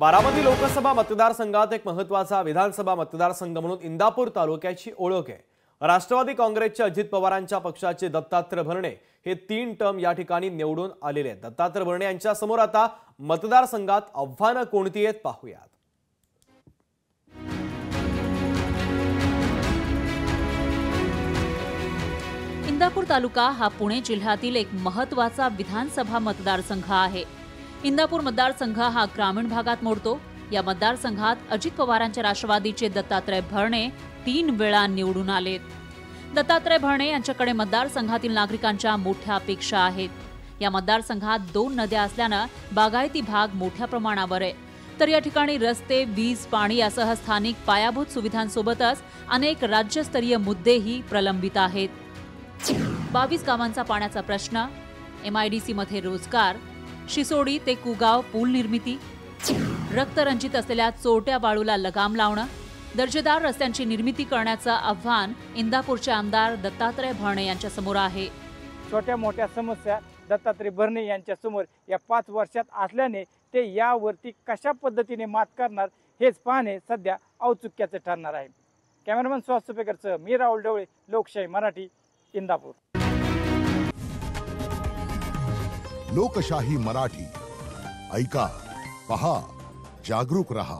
बारामती लोकसभा मतदारसंघात एक महत्त्वाचा विधानसभा मतदारसंघ म्हणून इंदापूर तालुक्याची ओळख आहे। राष्ट्रवादी काँग्रेसचे अजित पवारांच्या पक्षाचे दत्तात्रय भरणे हे 3 टर्म या ठिकाणी निवडून आलेले आहेत। दत्तात्रय भरणे यांच्या समोर आता मतदारसंघात आव्हानं कोणती आहेत पाहूयात। इंदापूर तालुका हा पुणे जिल्ह्यातील एक महत्त्वाचा विधानसभा मतदारसंघ आहे। इंदापूर मतदारसंघ हा ग्रामीण भागात मोडतो। या मतदारसंघात अजित पवारांच्या राष्ट्रवादीचे दत्तात्रय भरणे 3 वेळा निवडून आलेत। दत्तात्रय भरणे यांच्याकडे मतदारसंघातील नागरिकांच्या मोठ्या अपेक्षा आहेत। या मतदारसंघात 2 नद्या असल्याने बागायती भाग मोठ्या प्रमाणावर आहे। तर या ठिकाणी रस्ते, वीज, पाणी यासह स्थानिक पायाभूत सुविधांसोबतच अनेक राज्यस्तरीय मुद्देही प्रलंबित आहेत। 22 गावांचा पाण्याचा प्रश्न, MIDC मध्ये रोजगार, शिसोडी ते कुगाव पूल निर्मिती, रक्तरंजित असलेल्या चोरट्या वाळूला लगाम लावणं, दर्जेदार रस्त्यांची निर्मिती करण्याचं आव्हान इंदापूरचे आमदार दत्तात्रय भरणे यांच्या समोर आहे। छोट्या मोठ्या समस्या दत्तात्रय भरणे यांच्या समोर या 5 वर्षात असल्याने ते यावरती कशा पद्धतीने मात करणार हेच पाहणे सध्या औत्सुक्याचे ठरणार आहे। कॅमेरामन सुहास सुपेकरसह मी राहुल ढवळे, लोकशाही मराठी, इंदापूर। लोकशाही मराठी ऐका, पहा, जागरूक रहा।